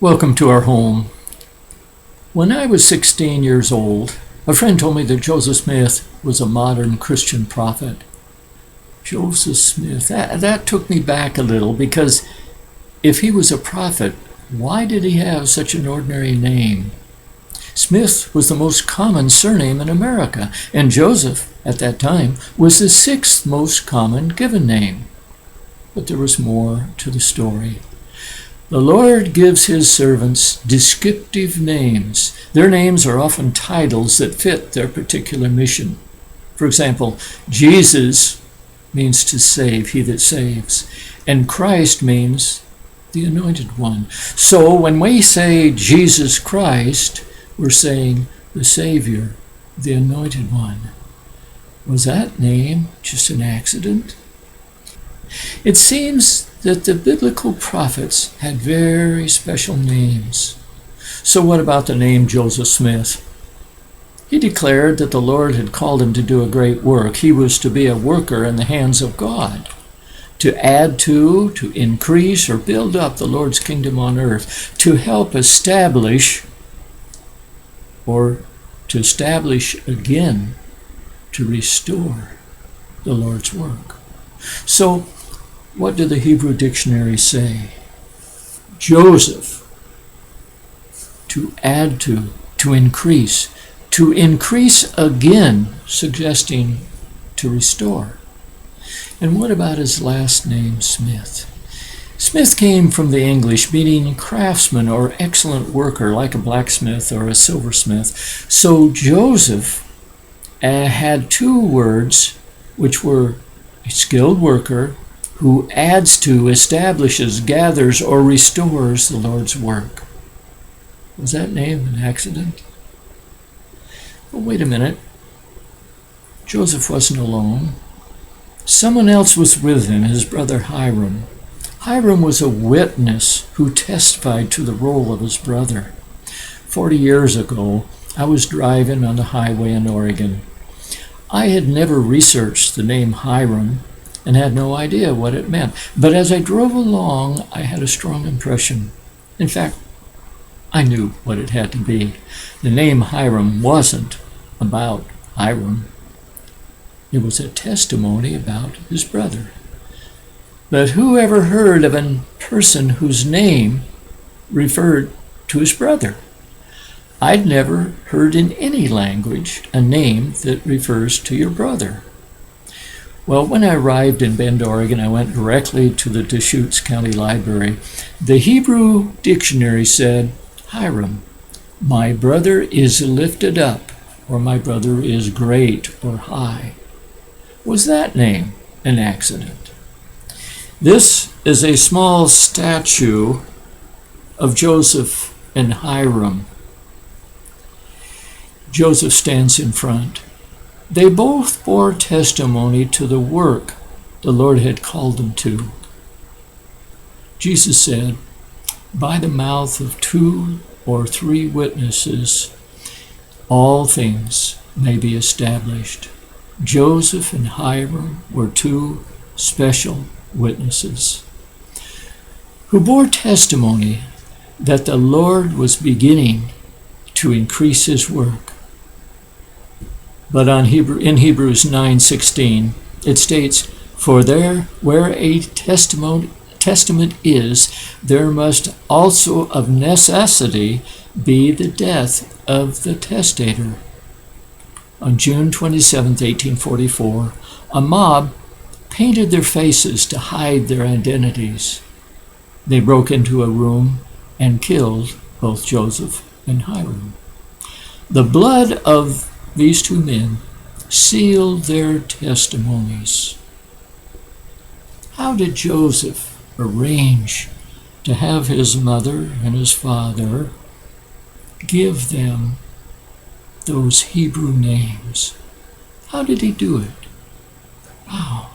Welcome to our home. When I was 16 years old, a friend told me that Joseph Smith was a modern Christian prophet. Joseph Smith, that took me back a little, because if he was a prophet, why did he have such an ordinary name? Smith was the most common surname in America, and Joseph, at that time, was the sixth most common given name. But there was more to the story. The Lord gives his servants descriptive names. Their names are often titles that fit their particular mission. For example, Jesus means to save, he that saves, and Christ means the anointed one. So when we say Jesus Christ, we're saying the Savior, the anointed one. Was that name just an accident? It seems that the biblical prophets had very special names. So what about the name Joseph Smith? He declared that the Lord had called him to do a great work. He was to be a worker in the hands of God, to add to increase, or build up the Lord's kingdom on earth, to help establish, or to establish again, to restore the Lord's work. So, what do the Hebrew dictionaries say? Joseph, to add to increase again, suggesting to restore. And what about his last name, Smith? Smith came from the English meaning craftsman or excellent worker, like a blacksmith or a silversmith. So Joseph had two words, which were a skilled worker who adds to, establishes, gathers, or restores the Lord's work. Was that name an accident? Well, wait a minute. Joseph wasn't alone. Someone else was with him, his brother Hiram. Hiram was a witness who testified to the role of his brother. 40 years ago, I was driving on the highway in Oregon. I had never researched the name Hiram and had no idea what it meant. But as I drove along, I had a strong impression. In fact, I knew what it had to be. The name Hiram wasn't about Hiram. It was a testimony about his brother. But who ever heard of a person whose name referred to his brother? I'd never heard in any language a name that refers to your brother. Well, when I arrived in Bend, Oregon, I went directly to the Deschutes County Library. The Hebrew dictionary said, Hiram, my brother is lifted up, or my brother is great or high. Was that name an accident? This is a small statue of Joseph and Hiram. Joseph stands in front. They both bore testimony to the work the Lord had called them to. Jesus said, by the mouth of 2 or 3 witnesses, all things may be established. Joseph and Hiram were 2 special witnesses who bore testimony that the Lord was beginning to increase his work. But in Hebrews 9:16, it states, for there where a testament is, there must also of necessity be the death of the testator. On June 27, 1844, a mob painted their faces to hide their identities. They broke into a room and killed both Joseph and Hiram. The blood of these 2 men sealed their testimonies. How did Joseph arrange to have his mother and his father give them those Hebrew names? How did he do it? Wow.